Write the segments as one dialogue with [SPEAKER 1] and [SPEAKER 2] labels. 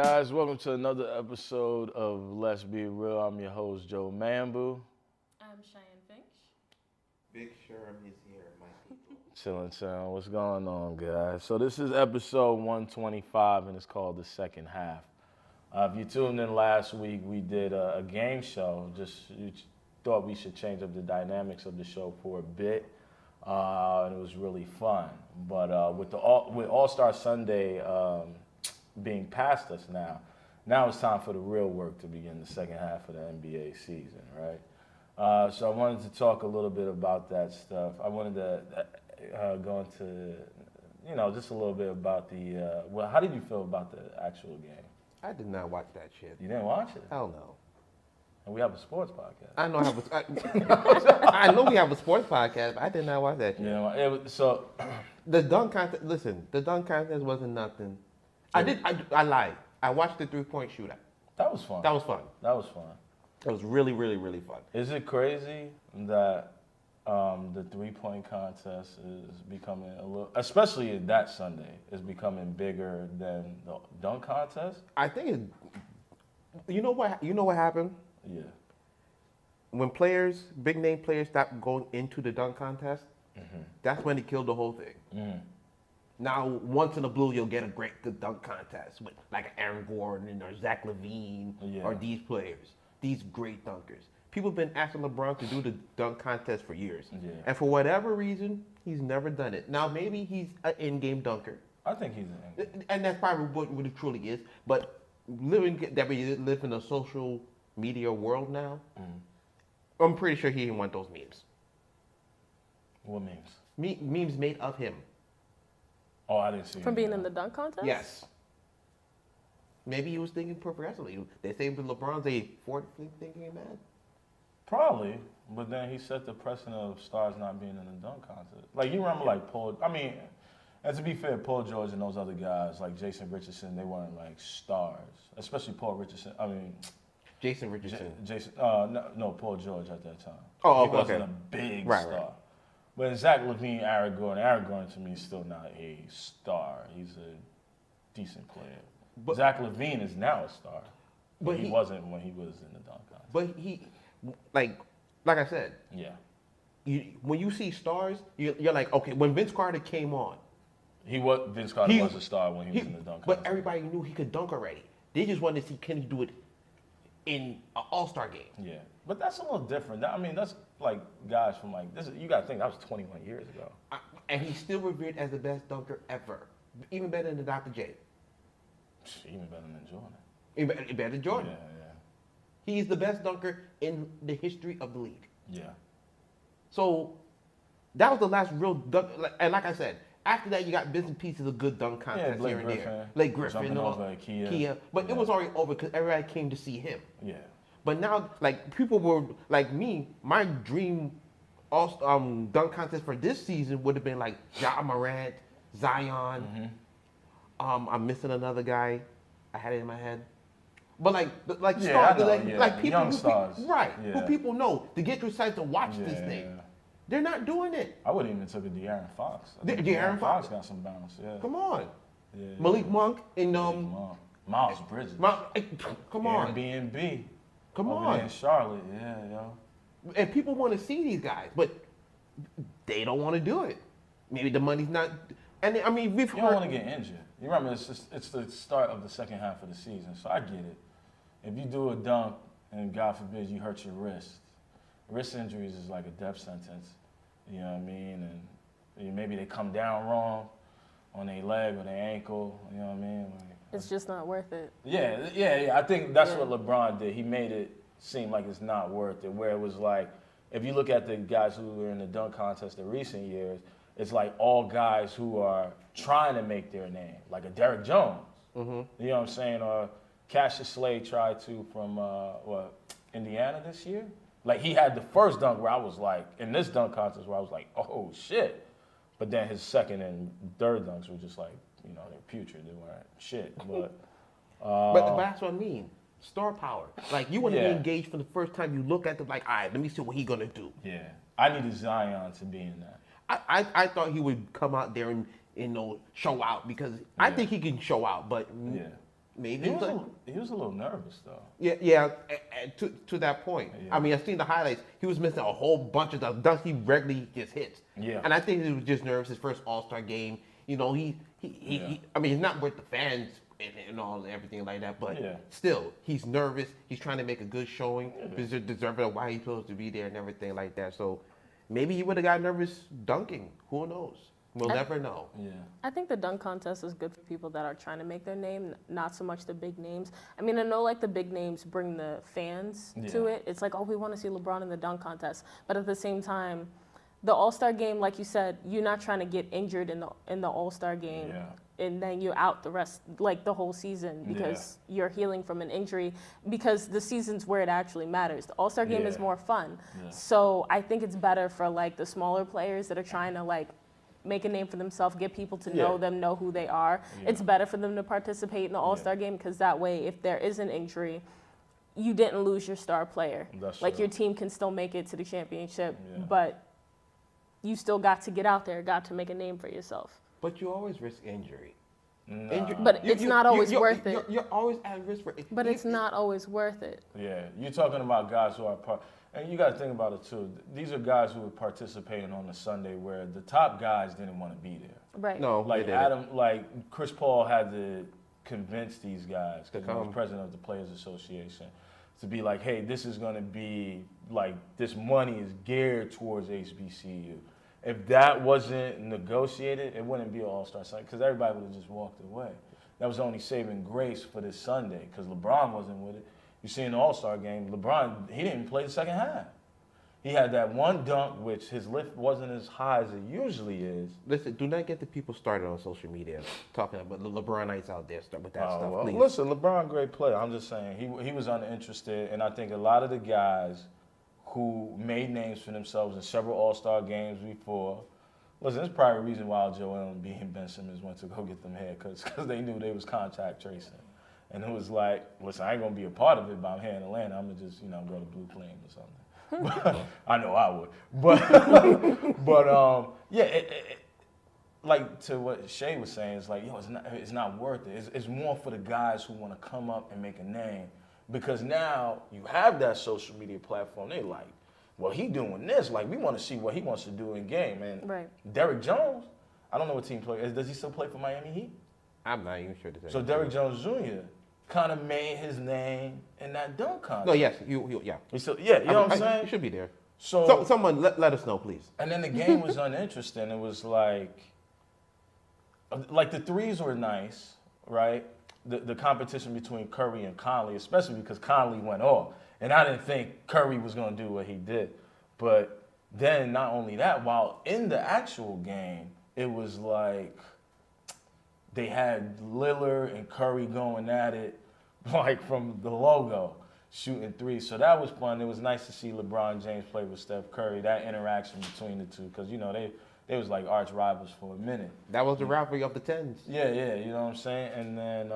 [SPEAKER 1] guys? Welcome to another episode of Let's Be Real. I'm your host, Joe Mambu.
[SPEAKER 2] I'm Cheyenne Finch.
[SPEAKER 3] Big Sherm is here, my people.
[SPEAKER 1] Chillin'. What's going on, guys? So this is episode 125, and it's called The Second Half. If you tuned in last week, we did a game show. We thought we should change up the dynamics of the show for a bit, and it was really fun. But with All-Star Sunday being past us now it's time for the real work to begin the second half of the NBA season, right? So I wanted to talk a little bit about that stuff. I wanted to go into, just a little bit about how did you feel about the actual game?
[SPEAKER 3] I did not watch that shit.
[SPEAKER 1] You didn't watch it?
[SPEAKER 3] Hell no.
[SPEAKER 1] And we have a sports podcast.
[SPEAKER 3] I know I know we have a sports podcast, but I did not watch that shit.
[SPEAKER 1] So
[SPEAKER 3] the dunk contest. Listen, the dunk contest wasn't nothing. I lied. I watched the 3-point shootout.
[SPEAKER 1] That was fun.
[SPEAKER 3] That was fun. It was really, really, really fun.
[SPEAKER 1] Is it crazy that the 3-point contest is becoming especially that Sunday, is becoming bigger than the dunk contest?
[SPEAKER 3] I think you know what happened?
[SPEAKER 1] Yeah.
[SPEAKER 3] When big name players stopped going into the dunk contest, that's when it killed the whole thing.
[SPEAKER 1] Mm.
[SPEAKER 3] Now, once in a blue, you'll get a good dunk contest with like Aaron Gordon or Zach LaVine or these players, these great dunkers. People have been asking LeBron to do the dunk contest for years.
[SPEAKER 1] Yeah.
[SPEAKER 3] And for whatever reason, he's never done it. Now, maybe he's an in-game dunker.
[SPEAKER 1] I think he's an
[SPEAKER 3] And that's probably what it truly is. But we live in a social media world now, I'm pretty sure he didn't want those memes.
[SPEAKER 1] What memes?
[SPEAKER 3] Memes made of him.
[SPEAKER 1] Oh, I didn't see
[SPEAKER 2] From being in the dunk contest?
[SPEAKER 3] Yes. Maybe he was thinking progressively. They say with LeBron's a forward thinking man.
[SPEAKER 1] Probably, but then he set the precedent of stars not being in the dunk contest. Like, you remember, and to be fair, Paul George and those other guys, like Jason Richardson, they weren't like stars. Especially Paul Richardson.
[SPEAKER 3] Jason Richardson.
[SPEAKER 1] No, Paul George at that time.
[SPEAKER 3] Oh,
[SPEAKER 1] he wasn't a big star. Right. But Zach LaVine, Aaron Gordon to me is still not a star. He's a decent player. But Zach LaVine is now a star. But he wasn't when he was in the dunk contest.
[SPEAKER 3] But he, like I said.
[SPEAKER 1] Yeah.
[SPEAKER 3] When you see stars, you're like, okay. When Vince Carter came on,
[SPEAKER 1] Vince Carter was a star when he was in the dunk contest.
[SPEAKER 3] But everybody knew he could dunk already. They just wanted to see can he do it in an All-Star game.
[SPEAKER 1] Yeah, but that's a little different. That's like guys from this. You got to think that was 21 years ago.
[SPEAKER 3] And he's still revered as the best dunker ever, even better than Dr. J.
[SPEAKER 1] Even better than Jordan.
[SPEAKER 3] Even better than Jordan.
[SPEAKER 1] Yeah.
[SPEAKER 3] He's the best dunker in the history of the league.
[SPEAKER 1] Yeah.
[SPEAKER 3] So that was the last real dunk. And like I said, after that, you got bits and pieces of good dunk contests here and there. Blake Griffin,
[SPEAKER 1] over Kia.
[SPEAKER 3] But it was already over because everybody came to see him.
[SPEAKER 1] Yeah.
[SPEAKER 3] But now, people were like me. My dream, dunk contest for this season would have been like Ja Morant, Zion. I'm missing another guy. I had it in my head. But stars, people,
[SPEAKER 1] young stars,
[SPEAKER 3] right? Yeah. Who people know to get you excited to watch this thing. They're not doing it.
[SPEAKER 1] I wouldn't even took a De'Aaron Fox.
[SPEAKER 3] De'Aaron Fox
[SPEAKER 1] got some bounce. Yeah.
[SPEAKER 3] Come on.
[SPEAKER 1] Yeah,
[SPEAKER 3] Malik Monk and
[SPEAKER 1] Miles Bridges.
[SPEAKER 3] Come on.
[SPEAKER 1] Airbnb.
[SPEAKER 3] Come
[SPEAKER 1] over
[SPEAKER 3] on.
[SPEAKER 1] There in Charlotte. Yeah, yo.
[SPEAKER 3] And people want to see these guys, but they don't want to do it. Maybe the money's not. And
[SPEAKER 1] you don't want to get injured. You remember, it's the start of the second half of the season, so I get it. If you do a dunk and God forbid you hurt your wrist injuries is like a death sentence. You know what I mean? And maybe they come down wrong on their leg or their ankle. You know what I mean?
[SPEAKER 2] It's just not worth it.
[SPEAKER 1] Yeah. I think that's what LeBron did. He made it seem like it's not worth it. Where it was like, if you look at the guys who were in the dunk contest in recent years, it's like all guys who are trying to make their name, like a Derrick Jones. You know what I'm saying? Or Cassius Slade tried to from Indiana this year. Like, he had the first dunk where I was like, in this dunk contest where I was like, oh shit. But then his second and third dunks were just like, they're putrid. They weren't shit. But
[SPEAKER 3] that's what I mean. Star power. Like, you want to be engaged from the first time you look at them, like, all right, let me see what he's going to do.
[SPEAKER 1] Yeah. I needed Zion to be in that.
[SPEAKER 3] I thought he would come out there and show out because I think he can show out, but maybe
[SPEAKER 1] He was a little nervous though.
[SPEAKER 3] Yeah. To that point,
[SPEAKER 1] Yeah.
[SPEAKER 3] I mean, I've seen the highlights. He was missing a whole bunch of the dunks he regularly just hits.
[SPEAKER 1] Yeah.
[SPEAKER 3] And I think he was just nervous. His first All-Star game. You know, he I mean, he's not with the fans and all and everything like that, but still, he's nervous. He's trying to make a good showing. He's deserving of why he's supposed to be there and everything like that. So maybe he would have got nervous dunking. Who knows? We'll never know.
[SPEAKER 1] Yeah.
[SPEAKER 2] I think the dunk contest is good for people that are trying to make their name, not so much the big names. I mean, I know like the big names bring the fans to it. It's like, oh, we want to see LeBron in the dunk contest. But at the same time, the All-Star game, like you said, you're not trying to get injured in the All-Star game.
[SPEAKER 1] Yeah.
[SPEAKER 2] And then you're out the rest, like the whole season, because you're healing from an injury, because the season's where it actually matters. The All-Star game is more fun. Yeah. So I think it's better for like the smaller players that are trying to like make a name for themselves, get people to know them, know who they are. Yeah. It's better for them to participate in the All-Star game, because that way, if there is an injury, you didn't lose your star player.
[SPEAKER 1] That's
[SPEAKER 2] like
[SPEAKER 1] true.
[SPEAKER 2] your team can still make it to the championship, but you still got to get out there, got to make a name for yourself.
[SPEAKER 3] But you always risk injury.
[SPEAKER 1] Nah.
[SPEAKER 2] But it's not always worth it.
[SPEAKER 3] You're always at risk for it.
[SPEAKER 2] But it's not always worth it.
[SPEAKER 1] Yeah, you're talking about guys who are and you got to think about it too. These are guys who were participating on the Sunday where the top guys didn't want to be there.
[SPEAKER 2] Right.
[SPEAKER 3] No,
[SPEAKER 1] like like Chris Paul had to convince these guys, because he was president of the Players Association, to be like, hey, this is going to be like, this money is geared towards HBCU. If that wasn't negotiated, it wouldn't be an All-Star Sunday, because everybody would have just walked away. That was only saving grace for this Sunday, because LeBron wasn't with it. You see in the All-Star game, LeBron, he didn't play the second half. He had that one dunk, which his lift wasn't as high as it usually is.
[SPEAKER 3] Listen, do not get the people started on social media talking about the LeBronites out there with that stuff,
[SPEAKER 1] well,
[SPEAKER 3] please.
[SPEAKER 1] Listen, LeBron, great player. I'm just saying, he was uninterested, and I think a lot of the guys who made names for themselves in several All-Star games before. Listen, there's probably a reason why Joel Embiid and Ben Simmons went to go get them here, because they knew they was contact tracing. And it was like, listen, I ain't going to be a part of it, but I'm here in Atlanta. I'm going to just, go to Blue Flame or something. I know I would. But like to what Shay was saying, it's like, it's not worth it. It's more for the guys who want to come up and make a name. Because now you have that social media platform. They're like, well, he doing this. Like, we want to see what he wants to do in game. And Derrick Jones, I don't know what team play. Does he still play for Miami Heat?
[SPEAKER 3] I'm not even sure.
[SPEAKER 1] So Derrick Jones Jr. kind of made his name in that dunk contest.
[SPEAKER 3] No, yes, yeah.
[SPEAKER 1] You know what I'm saying?
[SPEAKER 3] You should be there.
[SPEAKER 1] So
[SPEAKER 3] someone let us know, please.
[SPEAKER 1] And then the game was uninteresting. It was like the threes were nice, right? The competition between Curry and Conley, especially because Conley went off. And I didn't think Curry was going to do what he did. But then not only that, while in the actual game, it was like they had Lillard and Curry going at it, like from the logo, shooting threes. So that was fun. It was nice to see LeBron James play with Steph Curry, that interaction between the two, because, they was like arch rivals for a minute.
[SPEAKER 3] That was the rivalry of the 10s.
[SPEAKER 1] Yeah, you know what I'm saying? And then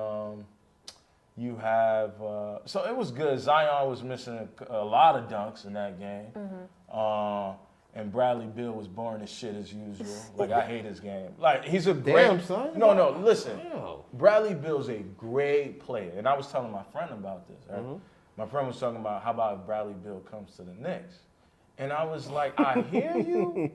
[SPEAKER 1] you have, so it was good. Zion was missing a lot of dunks in that game. Mm-hmm. And Bradley Beal was boring as shit as usual. Like, I hate his game. Like, he's a great...
[SPEAKER 3] Damn, son.
[SPEAKER 1] No, listen.
[SPEAKER 3] Damn.
[SPEAKER 1] Bradley Beal's a great player. And I was telling my friend about this, right? Mm-hmm. My friend was talking about, how about if Bradley Beal comes to the Knicks? And I was like, I hear you.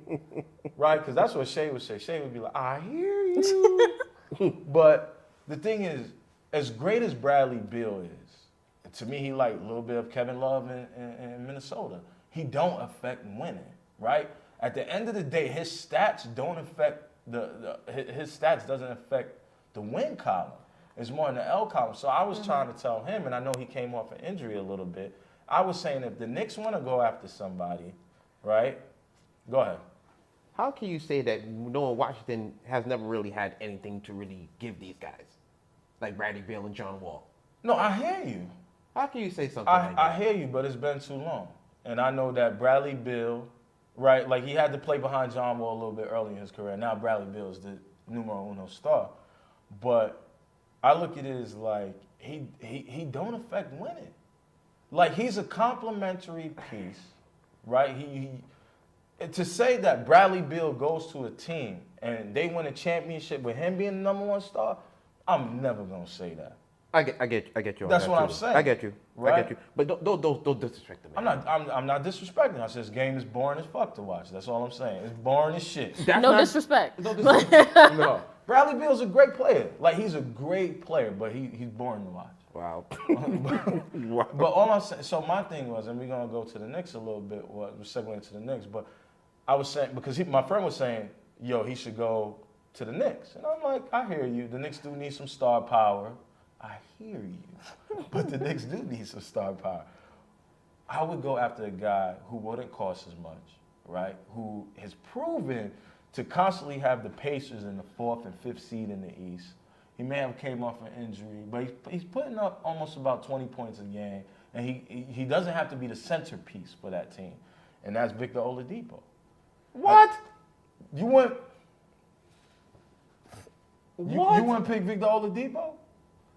[SPEAKER 1] Right? Because that's what Shay would say. Shay would be like, I hear you. But the thing is, as great as Bradley Beal is, to me, he like a little bit of Kevin Love in Minnesota. He don't affect winning, right? At the end of the day, his stats don't affect his stats doesn't affect the win column. It's more in the L column. So I was trying to tell him, and I know he came off an injury a little bit. I was saying, if the Knicks want to go after somebody, right? Go ahead.
[SPEAKER 3] How can you say that knowing Washington has never really had anything to really give these guys, like Bradley Beal and John Wall?
[SPEAKER 1] No, I hear you.
[SPEAKER 3] How can you say something like that?
[SPEAKER 1] I hear you, but it's been too long. And I know that Bradley Beal, right, like he had to play behind John Wall a little bit early in his career. Now Bradley Beal is the numero uno star. But I look at it as like he don't affect winning. Like, he's a complimentary piece, right? To say that Bradley Beal goes to a team and they win a championship with him being the number one star, I'm never going to say that.
[SPEAKER 3] I get you.
[SPEAKER 1] That's
[SPEAKER 3] on
[SPEAKER 1] what
[SPEAKER 3] that
[SPEAKER 1] I'm
[SPEAKER 3] too.
[SPEAKER 1] saying.
[SPEAKER 3] I get you.
[SPEAKER 1] Right?
[SPEAKER 3] I get you. But don't disrespect the man.
[SPEAKER 1] I'm not disrespecting. I said this game is boring as fuck to watch. That's all I'm saying. It's boring as shit.
[SPEAKER 2] No disrespect.
[SPEAKER 3] No disrespect.
[SPEAKER 1] No. Bradley Beal's a great player. Like, he's a great player, but he's boring to watch.
[SPEAKER 3] Wow.
[SPEAKER 1] But all I'm saying, so my thing was, and we're gonna go to the Knicks a little bit. We're segueing to the Knicks, but I was saying because my friend was saying, yo, he should go to the Knicks, and I'm like, I hear you. The Knicks do need some star power. I hear you, but the Knicks do need some star power. I would go after a guy who wouldn't cost as much, right? Who has proven to constantly have the Pacers in the 4th and 5th seed in the East. He may have came off an injury, but he's putting up almost about 20 points a game, and he doesn't have to be the centerpiece for that team, and that's Victor Oladipo.
[SPEAKER 3] What?
[SPEAKER 1] You want to pick Victor Oladipo?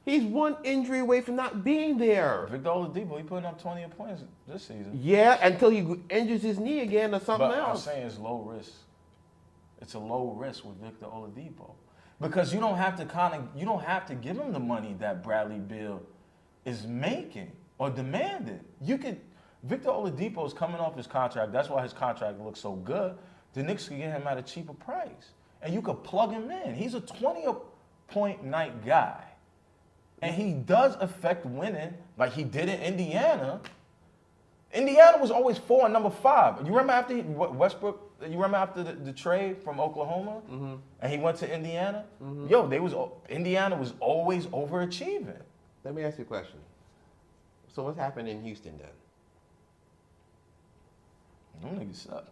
[SPEAKER 3] He's one injury away from not being there.
[SPEAKER 1] Victor Oladipo, he putting up 20 points this season.
[SPEAKER 3] Yeah, until he injures his knee again or something
[SPEAKER 1] But
[SPEAKER 3] else.
[SPEAKER 1] I'm saying it's low risk. It's a low risk with Victor Oladipo. Because you don't have to give him the money that Bradley Beal is making or demanding. Victor Oladipo is coming off his contract. That's why his contract looks so good. The Knicks can get him at a cheaper price. And you could plug him in. He's a 20-point night guy. And he does affect winning like he did in Indiana. Indiana was always 4 and number 5. You remember after Westbrook? You remember after the trade from Oklahoma, and he went to Indiana? Indiana was always overachieving.
[SPEAKER 3] Let me ask you a question. So what's happened in Houston then?
[SPEAKER 1] Them niggas suck.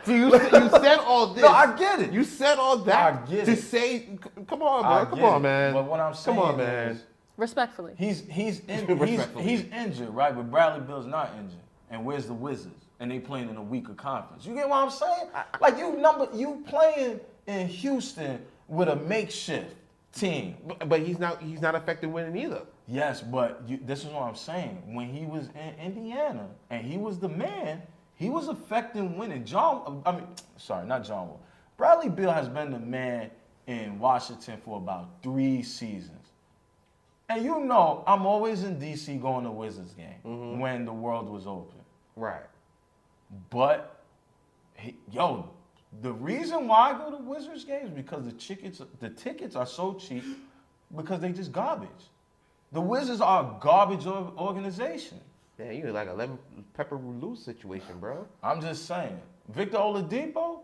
[SPEAKER 3] So you said all this.
[SPEAKER 1] No, I get it.
[SPEAKER 3] You said all that
[SPEAKER 1] I get
[SPEAKER 3] to
[SPEAKER 1] it.
[SPEAKER 3] say, come on, bro. Come on, man.
[SPEAKER 1] But what I'm saying
[SPEAKER 3] come on, man.
[SPEAKER 1] is,
[SPEAKER 2] Respectfully.
[SPEAKER 1] he's injured, right? But Bradley Beal's not injured. And where's the Wizards? And they playing in a weaker conference. You get what I'm saying? Like you playing in Houston with a makeshift team.
[SPEAKER 3] But he's not affected winning either.
[SPEAKER 1] Yes, but this is what I'm saying. When he was in Indiana and he was the man, he was affecting winning. Not John Wall. Bradley Beal has been the man in Washington for about 3 seasons. And you know, I'm always in D.C. going to Wizards game when the world was open.
[SPEAKER 3] Right.
[SPEAKER 1] But, the reason why I go to Wizards games is because the tickets are so cheap because they just garbage. The Wizards are a garbage organization.
[SPEAKER 3] Yeah, you're like a lemon pepper loose situation, bro.
[SPEAKER 1] I'm just saying. Victor Oladipo,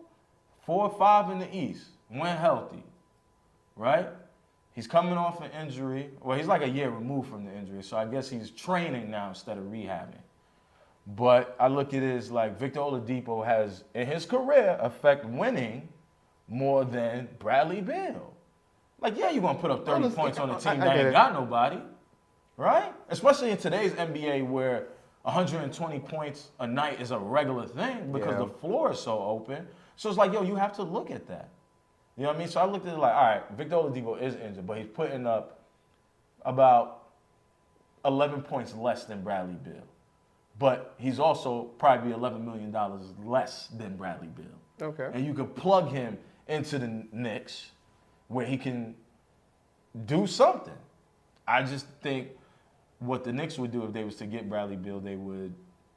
[SPEAKER 1] 4 or 5 in the East, when healthy, right? He's coming off an injury. Well, he's like a year removed from the injury, so I guess he's training now instead of rehabbing. But I look at it as like Victor Oladipo has, in his career, affect winning more than Bradley Beal. Like, yeah, you're going to put up 30 points on a team that ain't got nobody, right? Especially in today's NBA where 120 points a night is a regular thing because the floor is so open. So it's like, you have to look at that. You know what I mean? So I looked at it like, all right, Victor Oladipo is injured, but he's putting up about 11 points less than Bradley Beal. But he's also probably $11 million less than Bradley Beal.
[SPEAKER 3] Okay.
[SPEAKER 1] And you could plug him into the Knicks where he can do something. I just think what the Knicks would do if they was to get Bradley Beal, they would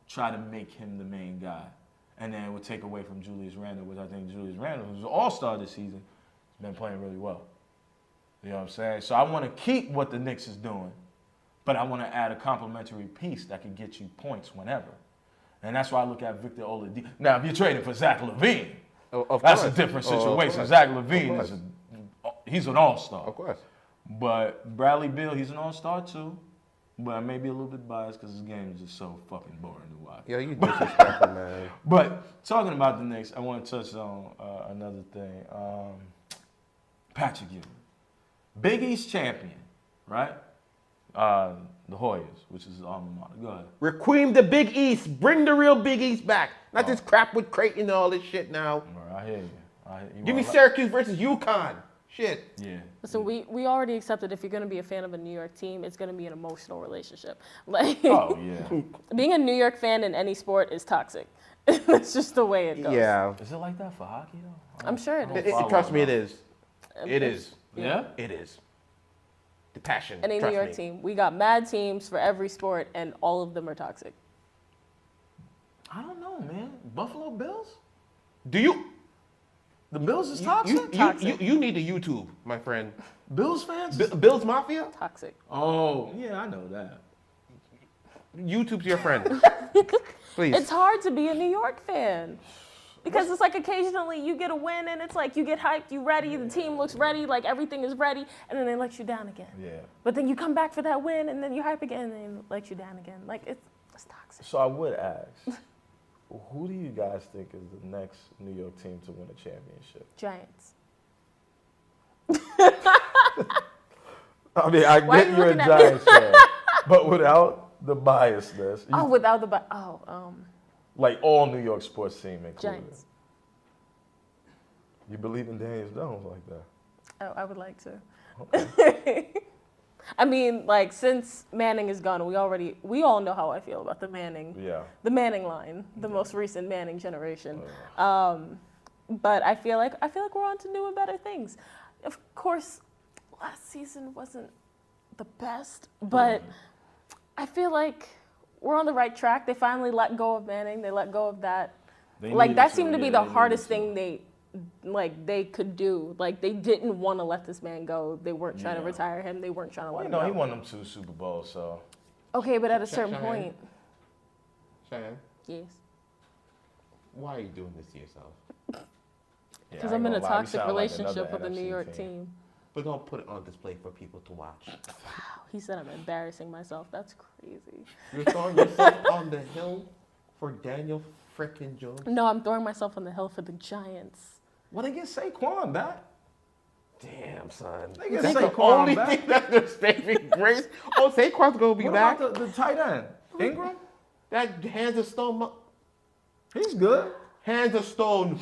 [SPEAKER 1] try to make him the main guy. And then it would take away from Julius Randle, which I think Julius Randle, who's an all-star this season, has been playing really well. You know what I'm saying? So I want to keep what the Knicks is doing, but I want to add a complementary piece that can get you points whenever. And that's why I look at Victor Oladipo. Now, if you're trading for Zach LaVine, that's a different situation. Zach LaVine he's an all-star.
[SPEAKER 3] Of course.
[SPEAKER 1] But Bradley Beal, he's an all-star too. But I may be a little bit biased because his game is just so fucking boring to watch.
[SPEAKER 3] Yo, you disrespectful, man.
[SPEAKER 1] But talking about the Knicks, I want to touch on another thing. Patrick Ewing, Big East champion, right? The Hoyas, which is his alma mater. Go ahead.
[SPEAKER 3] Requiem the Big East. Bring the real Big East back. Not this crap with Creighton and all this shit now.
[SPEAKER 1] I hear you.
[SPEAKER 3] Give me Syracuse versus UConn. Shit.
[SPEAKER 1] Yeah.
[SPEAKER 2] Listen, we already accepted if you're going to be a fan of a New York team, it's going to be an emotional relationship. Like,
[SPEAKER 1] Oh, yeah.
[SPEAKER 2] being a New York fan in any sport is toxic. It's just the way it goes.
[SPEAKER 3] Yeah.
[SPEAKER 1] Is it like that for hockey, though?
[SPEAKER 2] I'm sure it is.
[SPEAKER 3] Trust me, it is. It is.
[SPEAKER 1] Yeah?
[SPEAKER 3] It is. the passion.
[SPEAKER 2] Any New York team. We got mad teams for every sport, and all of them are toxic.
[SPEAKER 1] I don't know, man. Buffalo Bills?
[SPEAKER 3] Do you?
[SPEAKER 1] The Bills is toxic?
[SPEAKER 3] You need a YouTube, my friend.
[SPEAKER 1] Bills fans?
[SPEAKER 3] Bills Mafia?
[SPEAKER 2] Toxic.
[SPEAKER 1] Oh, yeah, I know that.
[SPEAKER 3] YouTube's your friend. Please.
[SPEAKER 2] It's hard to be a New York fan. Because it's like occasionally you get a win and it's like you get hyped, you ready, the team looks ready, like everything is ready, and then they let you down again.
[SPEAKER 1] Yeah.
[SPEAKER 2] But then you come back for that win and then you hype again and they let you down again. Like it's toxic.
[SPEAKER 1] So I would ask, who do you guys think is the next New York team to win a championship?
[SPEAKER 2] Giants.
[SPEAKER 1] I mean, I
[SPEAKER 2] Why are
[SPEAKER 1] get
[SPEAKER 2] you
[SPEAKER 1] you're a
[SPEAKER 2] looking at me?
[SPEAKER 1] Giants fan, but without the biasness.
[SPEAKER 2] Without the
[SPEAKER 1] Like all New York sports team included.
[SPEAKER 2] Giants.
[SPEAKER 1] You believe in Daniel Jones like that?
[SPEAKER 2] Oh, I would like to.
[SPEAKER 1] Okay.
[SPEAKER 2] I mean, like since Manning is gone, we all know how I feel about the Manning line, the most recent Manning generation. But I feel like we're on to new and better things. Of course, last season wasn't the best, but I feel like we're on the right track. They finally let go of Manning. They let go of that. That seemed to be the hardest thing they could do. Like they didn't want to let this man go. They weren't trying to retire him. They weren't trying to let him go.
[SPEAKER 1] He won them 2 Super Bowls, so.
[SPEAKER 2] Okay, but at a certain point.
[SPEAKER 3] Cheyenne?
[SPEAKER 2] Yes.
[SPEAKER 3] Why are you doing this to yourself?
[SPEAKER 2] Because I'm in a toxic relationship with a New York team.
[SPEAKER 3] We're going to put it on display for people to watch.
[SPEAKER 2] Wow, he said I'm embarrassing myself. That's crazy.
[SPEAKER 3] You're throwing yourself on the hill for Daniel frickin' Jones?
[SPEAKER 2] No, I'm throwing myself on the hill for the Giants.
[SPEAKER 1] Well, they get Saquon back.
[SPEAKER 3] Damn, son.
[SPEAKER 1] They get
[SPEAKER 3] That's the
[SPEAKER 1] Saquon
[SPEAKER 3] only
[SPEAKER 1] back.
[SPEAKER 3] thing that's their saving grace. Oh, Saquon's going to be
[SPEAKER 1] What
[SPEAKER 3] back?
[SPEAKER 1] about the tight end? Ingram?
[SPEAKER 3] That hands of stone.
[SPEAKER 1] He's good.
[SPEAKER 3] Hands of stone.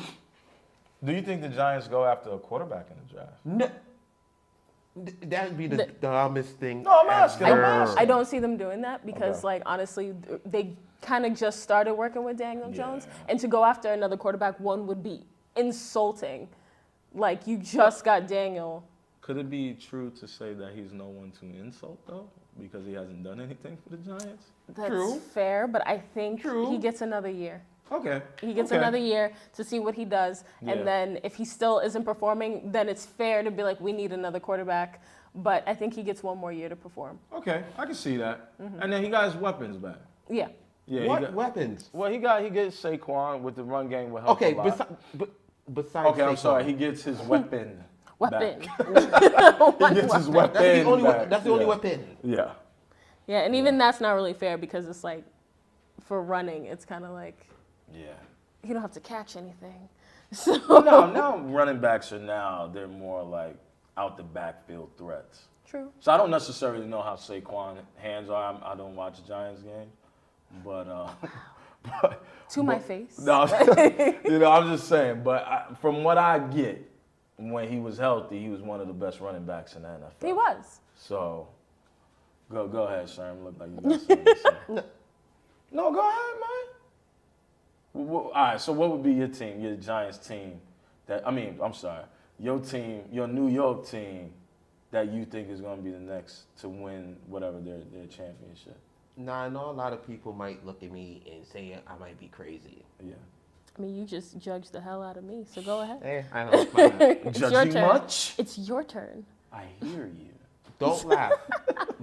[SPEAKER 1] Do you think the Giants go after a quarterback in the draft?
[SPEAKER 3] No. That'd be the dumbest thing.
[SPEAKER 1] No, I'm asking.
[SPEAKER 2] I don't see them doing that because, honestly, they kind of just started working with Daniel Jones. And to go after another quarterback, one would be insulting. Like, you just got Daniel.
[SPEAKER 1] Could it be true to say that he's no one to insult, though? Because he hasn't done anything for the Giants?
[SPEAKER 2] That's fair, but I think he gets another year.
[SPEAKER 1] Okay.
[SPEAKER 2] He gets another year to see what he does. And then if he still isn't performing, then it's fair to be like, we need another quarterback. But I think he gets one more year to perform.
[SPEAKER 1] Okay, I can see that. And then he got his weapons back.
[SPEAKER 2] Yeah.
[SPEAKER 3] What weapons?
[SPEAKER 1] Well, he gets Saquon with the run game will help a lot.
[SPEAKER 3] Besides
[SPEAKER 1] Okay, I'm
[SPEAKER 3] Saquon.
[SPEAKER 1] sorry. He gets his weapon
[SPEAKER 2] Weapon.
[SPEAKER 1] back. He gets his weapon
[SPEAKER 3] That's the only weapon.
[SPEAKER 1] Yeah.
[SPEAKER 2] Yeah, and even that's not really fair because it's like, for running, it's kind of like, you don't have to catch anything. So
[SPEAKER 1] Now running backs they're more like out the backfield threats.
[SPEAKER 2] True.
[SPEAKER 1] So I don't necessarily know how Saquon hands are. I don't watch Giants games, but
[SPEAKER 2] my face.
[SPEAKER 1] No, I'm just saying. But from what I get, when he was healthy, he was one of the best running backs in the NFL.
[SPEAKER 2] He was.
[SPEAKER 1] So go ahead, Sherm. Look like you got something to say. No, go ahead, man. All right, so what would be your team, your Giants team? Your team, your New York team, that you think is going to be the next to win whatever their championship?
[SPEAKER 3] Now, I know a lot of people might look at me and say I might be crazy.
[SPEAKER 1] Yeah.
[SPEAKER 2] I mean, you just judged the hell out of me, so go ahead.
[SPEAKER 3] I know.
[SPEAKER 2] It's your
[SPEAKER 1] Judging
[SPEAKER 2] turn.
[SPEAKER 1] much?
[SPEAKER 2] It's your turn.
[SPEAKER 1] I hear you.
[SPEAKER 3] Don't laugh.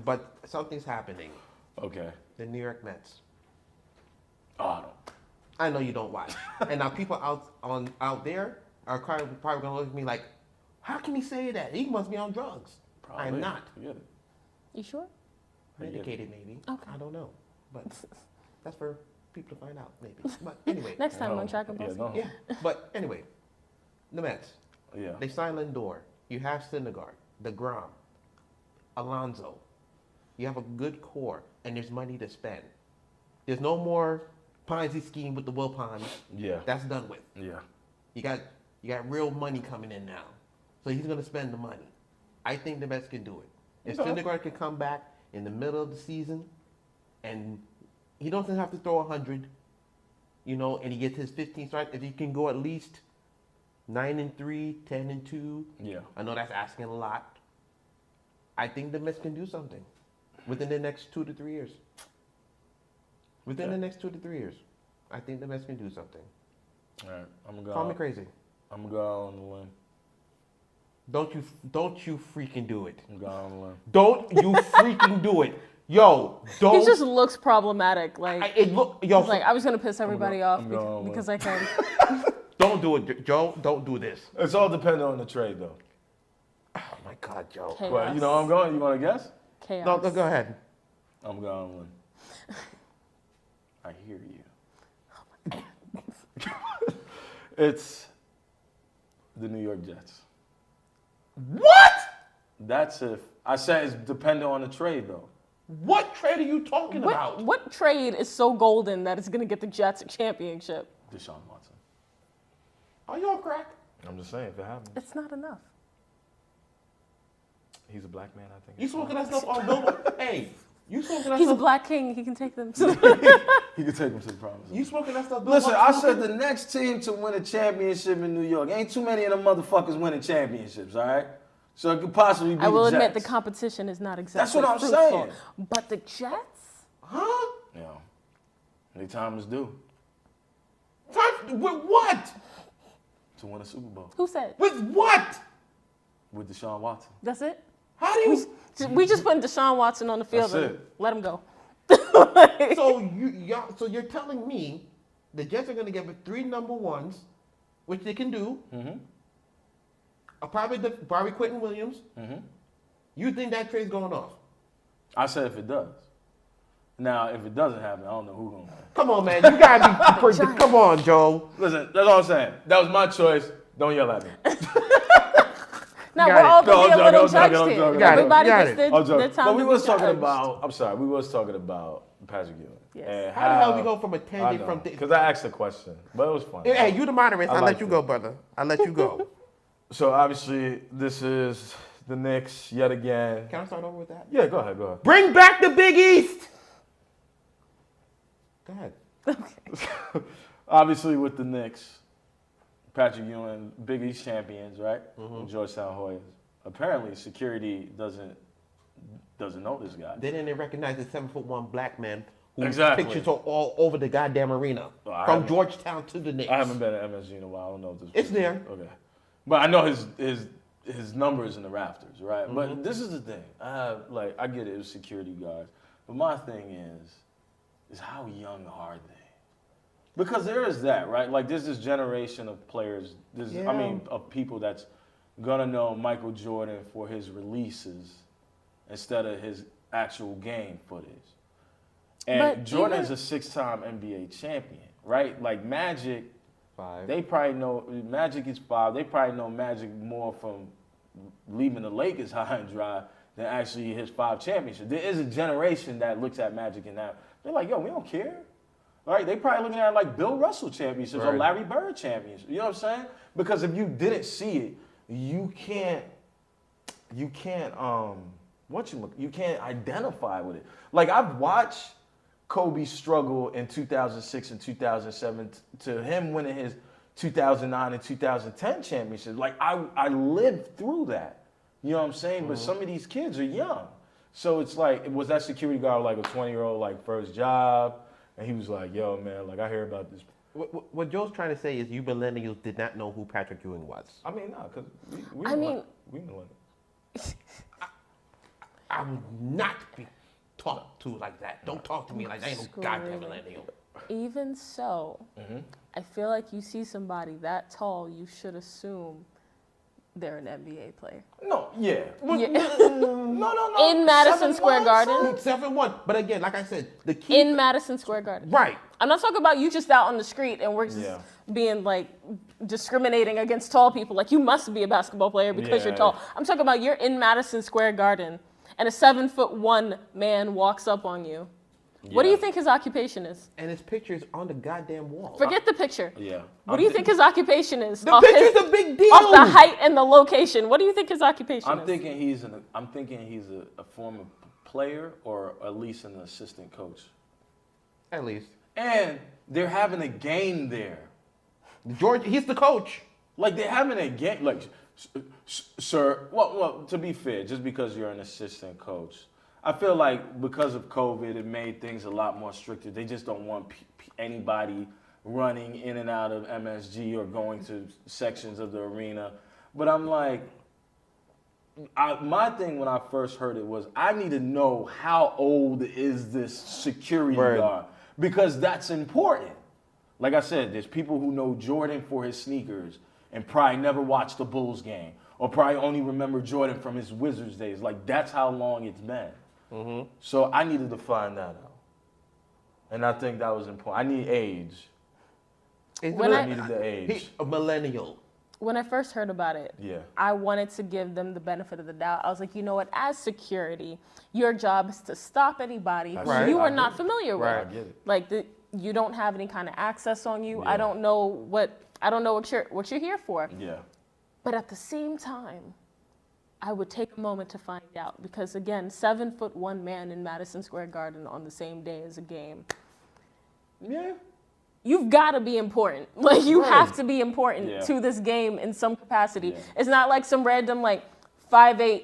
[SPEAKER 3] But something's happening.
[SPEAKER 1] Okay.
[SPEAKER 3] The New York Mets.
[SPEAKER 1] Oh,
[SPEAKER 3] I know you don't watch. And now people out there are probably going to look at me like, how can he say that? He must be on drugs.
[SPEAKER 1] probably.
[SPEAKER 3] I'm not.
[SPEAKER 2] You sure?
[SPEAKER 3] Medicated, maybe.
[SPEAKER 2] Okay.
[SPEAKER 3] I don't know. But that's for people to find out, maybe. But anyway.
[SPEAKER 2] Next time on Track and Post.
[SPEAKER 3] Yeah. But anyway, the Mets.
[SPEAKER 1] Yeah.
[SPEAKER 3] They signed Lindor. You have Syndergaard, DeGrom, Alonso. You have a good core, and there's money to spend. There's no more Ponzi scheme with the Wilpons.
[SPEAKER 1] Yeah.
[SPEAKER 3] That's done with.
[SPEAKER 1] Yeah.
[SPEAKER 3] You got real money coming in now. So he's going to spend the money. I think the Mets can do it. If Syndergaard can come back in the middle of the season, and he doesn't have to throw 100, and he gets his 15 starts, if he can go at least 9-3, 10-2.
[SPEAKER 1] Yeah.
[SPEAKER 3] I know that's asking a lot. I think the Mets can do something within the next 2 to 3 years. Within the next 2 to 3 years, I think the Mets can do something.
[SPEAKER 1] All right, I'm gonna go.
[SPEAKER 3] Call me crazy.
[SPEAKER 1] I'm gonna go out on the limb.
[SPEAKER 3] Don't you freaking do it.
[SPEAKER 1] I'm going on the limb.
[SPEAKER 3] Don't you freaking do it. Yo, don't.
[SPEAKER 2] He just looks problematic. Like
[SPEAKER 3] He's
[SPEAKER 2] like I was gonna piss everybody off because I can.
[SPEAKER 3] Don't do it, Joe. Don't do this.
[SPEAKER 1] It's all dependent on the trade, though.
[SPEAKER 3] Oh my God, Joe.
[SPEAKER 2] Chaos.
[SPEAKER 1] Well, you know where I'm going? You want to guess?
[SPEAKER 2] Chaos.
[SPEAKER 3] No, go ahead.
[SPEAKER 1] I'm going on the limb. I hear you. It's the New York Jets.
[SPEAKER 3] What?
[SPEAKER 1] That's if I said it's dependent on the trade, though.
[SPEAKER 3] What trade are you talking about?
[SPEAKER 2] What trade is so golden that it's gonna get the Jets a championship?
[SPEAKER 1] Deshaun Watson.
[SPEAKER 3] Are you on crack?
[SPEAKER 1] I'm just saying, if it happens.
[SPEAKER 2] It's not enough.
[SPEAKER 1] He's a black man, I think.
[SPEAKER 3] You smoking that stuff on Billboard? Hey, you smoking that
[SPEAKER 2] He's a
[SPEAKER 3] stuff?
[SPEAKER 2] black king. He can take them.
[SPEAKER 1] He could take him to the promise.
[SPEAKER 3] You smoking that stuff?
[SPEAKER 1] Listen, I said the next team to win a championship in New York. Ain't too many of them motherfuckers winning championships, all right? So it could possibly be
[SPEAKER 2] I will
[SPEAKER 1] the
[SPEAKER 2] admit
[SPEAKER 1] Jets.
[SPEAKER 2] the competition is not exactly
[SPEAKER 1] That's what I'm
[SPEAKER 2] fruitful.
[SPEAKER 1] saying.
[SPEAKER 2] But the Jets?
[SPEAKER 3] Huh?
[SPEAKER 1] Yeah. The time is due
[SPEAKER 3] With what?
[SPEAKER 1] to win a Super Bowl
[SPEAKER 2] Who said?
[SPEAKER 3] With what?
[SPEAKER 1] with Deshaun Watson.
[SPEAKER 2] That's it?
[SPEAKER 3] How do you?
[SPEAKER 2] We just put Deshaun Watson on the field
[SPEAKER 1] That's
[SPEAKER 2] and
[SPEAKER 1] it.
[SPEAKER 2] let him go.
[SPEAKER 3] So you're telling me the Jets are going to give it 3 number ones, which they can do.
[SPEAKER 1] Mm-hmm.
[SPEAKER 3] Probably Quentin Williams.
[SPEAKER 1] Mm-hmm.
[SPEAKER 3] You think that trade's going off?
[SPEAKER 1] I said if it does. Now, if it doesn't happen, I don't know who's going to win.
[SPEAKER 3] Come on, man. You gotta be. Come on, Joe.
[SPEAKER 1] Listen, that's all I'm saying. That was my choice. Don't yell at me.
[SPEAKER 2] Now
[SPEAKER 3] Got
[SPEAKER 2] we're
[SPEAKER 3] it.
[SPEAKER 2] all
[SPEAKER 1] No,
[SPEAKER 2] going to
[SPEAKER 1] I'm
[SPEAKER 2] be a little
[SPEAKER 1] joking, I'm
[SPEAKER 2] judged
[SPEAKER 1] joking,
[SPEAKER 2] here.
[SPEAKER 1] I'm joking.
[SPEAKER 2] Everybody
[SPEAKER 3] Got
[SPEAKER 2] gets
[SPEAKER 3] it.
[SPEAKER 2] their
[SPEAKER 1] I'm joking.
[SPEAKER 2] time
[SPEAKER 1] But we
[SPEAKER 2] to
[SPEAKER 1] was
[SPEAKER 2] be
[SPEAKER 1] talking
[SPEAKER 2] judged.
[SPEAKER 1] about, I'm sorry, we was talking about Patrick Ewing.
[SPEAKER 2] Yes.
[SPEAKER 1] And
[SPEAKER 3] How the hell we go from a tangent from?
[SPEAKER 1] Because I asked a question, but it was fun.
[SPEAKER 3] Hey, you the moderator.
[SPEAKER 1] I
[SPEAKER 3] I'll
[SPEAKER 1] liked
[SPEAKER 3] let you
[SPEAKER 1] it.
[SPEAKER 3] go, brother. I'll let you go.
[SPEAKER 1] So obviously, this is the Knicks yet again.
[SPEAKER 3] Can I start over with that?
[SPEAKER 1] Yeah, go ahead.
[SPEAKER 3] Bring back the Big East. Go ahead.
[SPEAKER 1] Obviously, with the Knicks, Patrick Ewing, Big East champions, right? Georgetown Hoyas. Apparently, security doesn't know this guy.
[SPEAKER 3] They didn't recognize the 7'1" black man whose
[SPEAKER 1] Exactly.
[SPEAKER 3] pictures are all over the goddamn arena.
[SPEAKER 1] I
[SPEAKER 3] From
[SPEAKER 1] haven't-
[SPEAKER 3] Georgetown to the Knicks.
[SPEAKER 1] I haven't been at MSG in a while. I don't know if this.
[SPEAKER 3] It's there.
[SPEAKER 1] Okay, but I know his numbers in the rafters, right? But this is the thing. I get it. It was security guards, but my thing is how young are they? Because there is that, right? Like there's this generation of players. Of people that's gonna know Michael Jordan for his releases instead of his actual game footage. And
[SPEAKER 2] But
[SPEAKER 1] Jordan's
[SPEAKER 2] even-
[SPEAKER 1] a 6-time NBA champion, right? Like Magic,
[SPEAKER 3] 5.
[SPEAKER 1] they probably know Magic is 5. They probably know Magic more from leaving the Lakers high and dry than actually his 5 championships. There is a generation that looks at Magic and that they're like, yo, we don't care. Right? They probably looking at it like Bill Russell championships or
[SPEAKER 3] Right.
[SPEAKER 1] Larry Bird championships. You know what I'm saying? Because if you didn't see it, you can't identify with it. Like I've watched Kobe struggle in 2006 and 2007 to him winning his 2009 and 2010 championships. Like I lived through that. You know what I'm saying? But some of these kids are young. So it's like, was that security guard like a 20-year-old like first job? And he was like, yo, man, like I hear about this.
[SPEAKER 3] What Joe's trying to say is you millennials did not know who Patrick Ewing was.
[SPEAKER 1] I mean, no, because we know it.
[SPEAKER 3] I would not be talked to like that. Don't talk to me like that. Ain't no goddamn millennial.
[SPEAKER 2] Even so, I feel like you see somebody that tall, you should assume they're an NBA player.
[SPEAKER 1] No, yeah.
[SPEAKER 2] Yeah.
[SPEAKER 1] No.
[SPEAKER 2] In Madison Square
[SPEAKER 1] 7'1",
[SPEAKER 2] Garden?
[SPEAKER 1] son.
[SPEAKER 3] 7'1". But again, like I said, the key.
[SPEAKER 2] In Madison Square Garden.
[SPEAKER 3] Right.
[SPEAKER 2] I'm not talking about you just out on the street and we're just being like discriminating against tall people. Like you must be a basketball player because you're tall. I'm talking about you're in Madison Square Garden and a 7'1" man walks up on you. What do you think his occupation is?
[SPEAKER 3] And his picture is on the goddamn wall.
[SPEAKER 2] Forget the picture.
[SPEAKER 1] Yeah.
[SPEAKER 2] What do you think his occupation is?
[SPEAKER 3] The picture's a big deal.
[SPEAKER 2] Off the height and the location. What do you think his occupation
[SPEAKER 1] I'm
[SPEAKER 2] is?
[SPEAKER 1] thinking he's a former player or at least an assistant coach.
[SPEAKER 3] At least.
[SPEAKER 1] And they're having a game there.
[SPEAKER 3] George, he's the coach.
[SPEAKER 1] Like they're having a game. Like Sir, well, to be fair, just because you're an assistant coach, I feel like because of COVID, it made things a lot more stricter. They just don't want anybody running in and out of MSG or going to sections of the arena. But I'm like, my thing when I first heard it was I need to know how old is this security guard, because that's important. Like I said, there's people who know Jordan for his sneakers and probably never watched the Bulls game, or probably only remember Jordan from his Wizards days. Like, that's how long it's been. Mm-hmm. So I needed to find that out. And I think that was important. I need age. I needed the age.
[SPEAKER 3] A millennial.
[SPEAKER 2] When I first heard about it, I wanted to give them the benefit of the doubt. I was like, you know what? As security, your job is to stop anybody who you are not familiar with.
[SPEAKER 1] I get it.
[SPEAKER 2] Like, you don't have any kind of access on you. I don't know what you're here for.
[SPEAKER 1] Yeah.
[SPEAKER 2] But at the same time, I would take a moment to find out, because again, 7'1" man in Madison Square Garden on the same day as a game.
[SPEAKER 1] Yeah.
[SPEAKER 2] You've got to be important. Like, you have to be important to this game in some capacity. Yeah. It's not like some random, like, 5'8"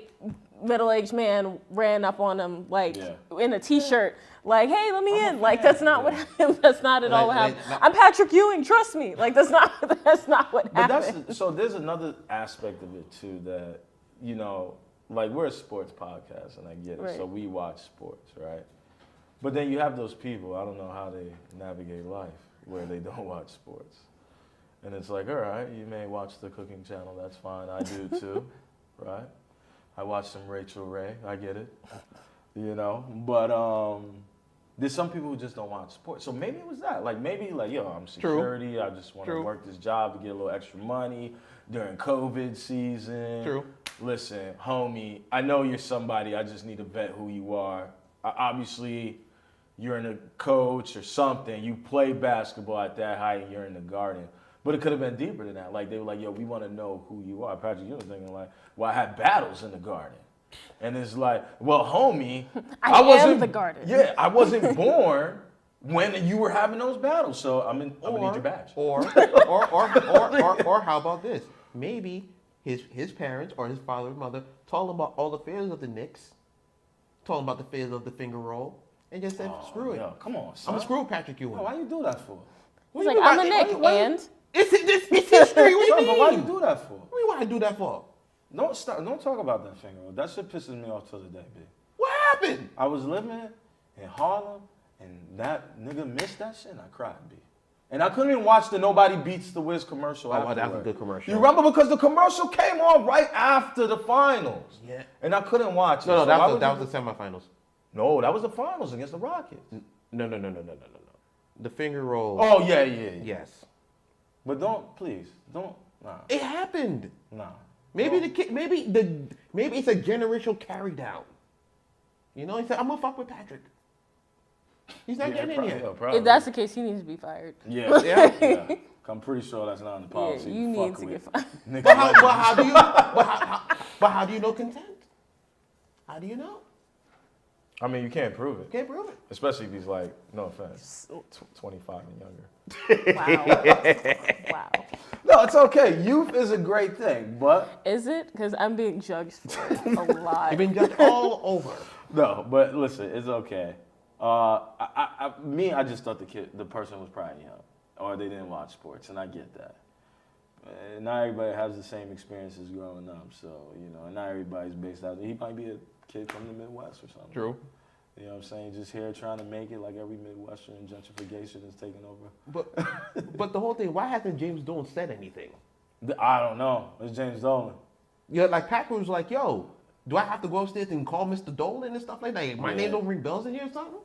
[SPEAKER 2] middle-aged man ran up on him, like, in a T-shirt, like, hey, let me in. Like, that's not what happened. That's not at all what happened. I'm Patrick Ewing, trust me. Like, that's not what happened.
[SPEAKER 1] So there's another aspect of it, too, that, you know, like, we're a sports podcast, and I get it. Right. So we watch sports, right? But then you have those people, I don't know how they navigate life, where they don't watch sports. And it's like, all right, you may watch the cooking channel, that's fine, I do too, right? I watch some Rachel Ray, I get it, you know? But there's some people who just don't watch sports. So maybe it was that. Like, maybe, like, yo, I'm security, I just want to work this job to get a little extra money during COVID season.
[SPEAKER 3] True.
[SPEAKER 1] Listen, homie, I know you're somebody, I just need to vet who you are. Obviously, you're in a coach or something, you play basketball at that height and you're in the Garden. But it could have been deeper than that. Like, they were like, yo, we want to know who you are. Patrick, you were thinking like, well, I had battles in the Garden. And it's like, well, homie,
[SPEAKER 2] I wasn't in the Garden.
[SPEAKER 1] Yeah, I wasn't born when you were having those battles. So I'm gonna need your badge.
[SPEAKER 3] Or how about this? Maybe his parents or his father or mother told him about all the failures of the Knicks, told him about the failures of the finger roll, and just said, screw it.
[SPEAKER 1] Yo, come on, son.
[SPEAKER 3] I'm screw Patrick Ewing.
[SPEAKER 1] Why you do that for?
[SPEAKER 2] He's like, I'm a Knick, and?
[SPEAKER 3] It's history. What do you mean?
[SPEAKER 1] But why you do that for?
[SPEAKER 3] What do you mean, why I do that for?
[SPEAKER 1] Don't talk about that finger roll. That shit pisses me off till the day, B.
[SPEAKER 3] What happened?
[SPEAKER 1] I was living in Harlem, and that nigga missed that shit, and I cried, B. And I couldn't even watch the Nobody Beats the Wiz commercial.
[SPEAKER 3] Oh, that was a good commercial.
[SPEAKER 1] You remember, because the commercial came on right after the finals.
[SPEAKER 3] Yeah.
[SPEAKER 1] And I couldn't watch it.
[SPEAKER 3] No, that was the semifinals.
[SPEAKER 1] No, that was the finals against the Rockets.
[SPEAKER 3] No. The finger roll.
[SPEAKER 1] Oh, yeah.
[SPEAKER 3] Yes.
[SPEAKER 1] But nah.
[SPEAKER 3] It happened.
[SPEAKER 1] Nah.
[SPEAKER 3] Maybe it's a generational carry down. You know, he said, I'm gonna fuck with Patrick. He's not getting in here.
[SPEAKER 2] If that's the case, he needs to be fired.
[SPEAKER 1] Yeah. I'm pretty sure that's not in the policy.
[SPEAKER 2] Yeah, you need to get fired.
[SPEAKER 3] But how do you know content? How do you know?
[SPEAKER 1] I mean, you can't prove it.
[SPEAKER 3] Can't prove it.
[SPEAKER 1] Especially if he's like, no offense, 25 and younger.
[SPEAKER 2] Wow.
[SPEAKER 1] No, it's okay. Youth is a great thing, but...
[SPEAKER 2] Is it? Because I'm being judged for it a lot.
[SPEAKER 3] You've been judged all over.
[SPEAKER 1] No, but listen, it's okay. I just thought the person was probably young, or they didn't watch sports, and I get that. And not everybody has the same experiences growing up, so, you know, and not everybody's based out there. He might be a kid from the Midwest or something.
[SPEAKER 3] True.
[SPEAKER 1] You know what I'm saying? Just here trying to make it like every Midwestern, and gentrification is taking over.
[SPEAKER 3] But the whole thing, why hasn't James Dolan said anything?
[SPEAKER 1] I don't know. It's James Dolan.
[SPEAKER 3] Yeah, like Patrick was like, yo, do I have to go upstairs and call Mr. Dolan and stuff like that? My name don't ring bells in here or something?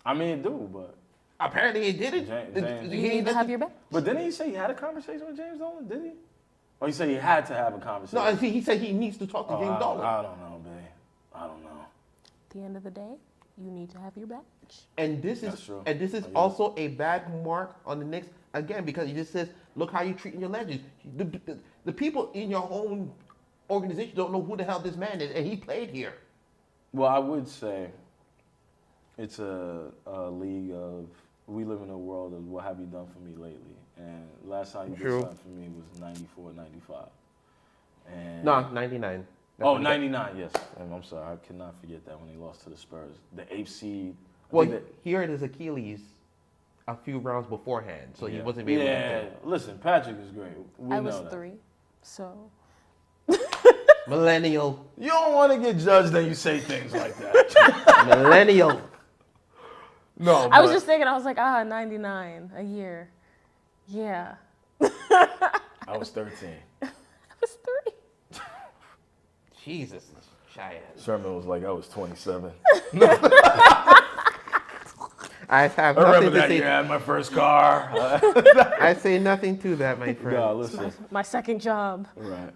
[SPEAKER 1] I mean, it do, but...
[SPEAKER 3] Apparently it did it.
[SPEAKER 2] You need to have your back.
[SPEAKER 1] But didn't he say he had a conversation with James Dolan? Did he? Or he said he had to have a conversation?
[SPEAKER 3] No, he said he needs to talk to James Dolan.
[SPEAKER 1] I don't know, babe. I don't know.
[SPEAKER 2] At the end of the day, you need to have your badge.
[SPEAKER 3] And this is also a bad mark on the Knicks, again, because he just says, look how you're treating your legends. The people in your own organization don't know who the hell this man is, and he played here.
[SPEAKER 1] Well, I would say it's a league of, we live in a world of what have you done for me lately. And last time you did something for me was 94, 95. And
[SPEAKER 3] No, 99.
[SPEAKER 1] Oh, 99, yes. I'm sorry, I cannot forget that when he lost to the Spurs. The 8th seed.
[SPEAKER 3] Well, he hurt his Achilles a few rounds beforehand, so he wasn't able to play.
[SPEAKER 1] Listen, Patrick is great.
[SPEAKER 2] I was 3, so.
[SPEAKER 3] Millennial.
[SPEAKER 1] You don't want to get judged and you say things like that.
[SPEAKER 3] Millennial.
[SPEAKER 1] No,
[SPEAKER 2] I was just thinking, I was like, 99 a year. Yeah.
[SPEAKER 1] I was 13.
[SPEAKER 2] I was 3.
[SPEAKER 3] Jesus, Cheyenne.
[SPEAKER 1] Sherman was like, I was 27.
[SPEAKER 3] I have
[SPEAKER 1] I
[SPEAKER 3] nothing
[SPEAKER 1] remember
[SPEAKER 3] to
[SPEAKER 1] that
[SPEAKER 3] say.
[SPEAKER 1] year I had my first car.
[SPEAKER 3] I say nothing to that, my friend.
[SPEAKER 1] No, listen.
[SPEAKER 2] My second job.
[SPEAKER 1] Right.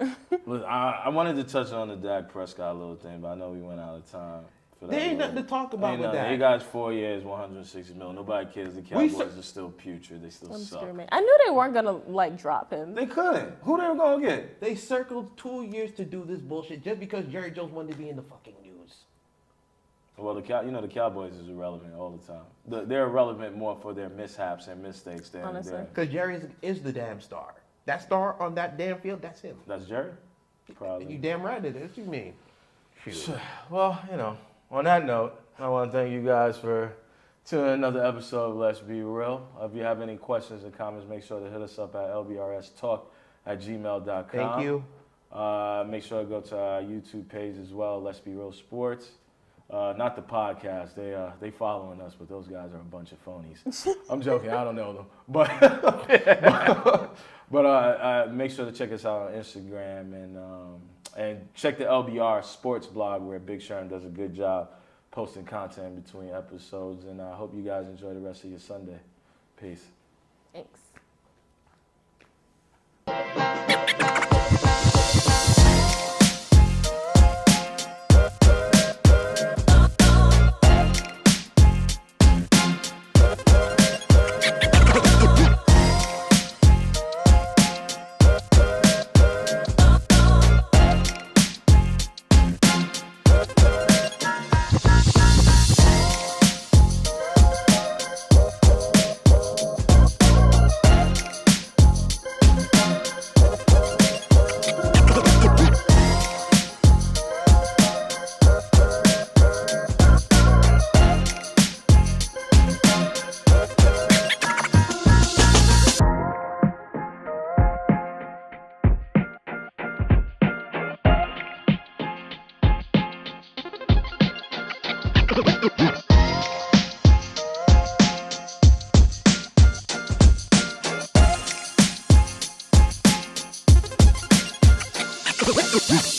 [SPEAKER 1] Listen, I wanted to touch on the Dak Prescott little thing, but I know we went out of time. For that
[SPEAKER 3] There ain't nothing to talk about with that.
[SPEAKER 1] He got 4 years, 160 million. Nobody cares. The Cowboys are still putrid. They still suck.
[SPEAKER 2] I knew they weren't gonna drop him.
[SPEAKER 1] They couldn't. Who they were gonna get?
[SPEAKER 3] They circled 2 years to do this bullshit just because Jerry Jones wanted to be in the fucking news.
[SPEAKER 1] Well, the Cowboys is irrelevant all the time. They're irrelevant more for their mishaps and mistakes than
[SPEAKER 2] honestly.
[SPEAKER 3] Because Jerry is the damn star. That star on that damn field, that's him.
[SPEAKER 1] That's Jerry? Probably.
[SPEAKER 3] You damn right it is. What you mean? Shoot.
[SPEAKER 1] Well, on that note, I want to thank you guys for tuning in another episode of Let's Be Real. If you have any questions or comments, make sure to hit us up at lbrstalk@gmail.com.
[SPEAKER 3] Thank you.
[SPEAKER 1] Make sure to go to our YouTube page as well, Let's Be Real Sports. Not the podcast. They following us, but those guys are a bunch of phonies. I'm joking. I don't know them, but make sure to check us out on Instagram and check the LBR Sports blog where Big Sherm does a good job posting content in between episodes. And I hope you guys enjoy the rest of your Sunday. Peace.
[SPEAKER 2] Thanks.
[SPEAKER 4] Yeah.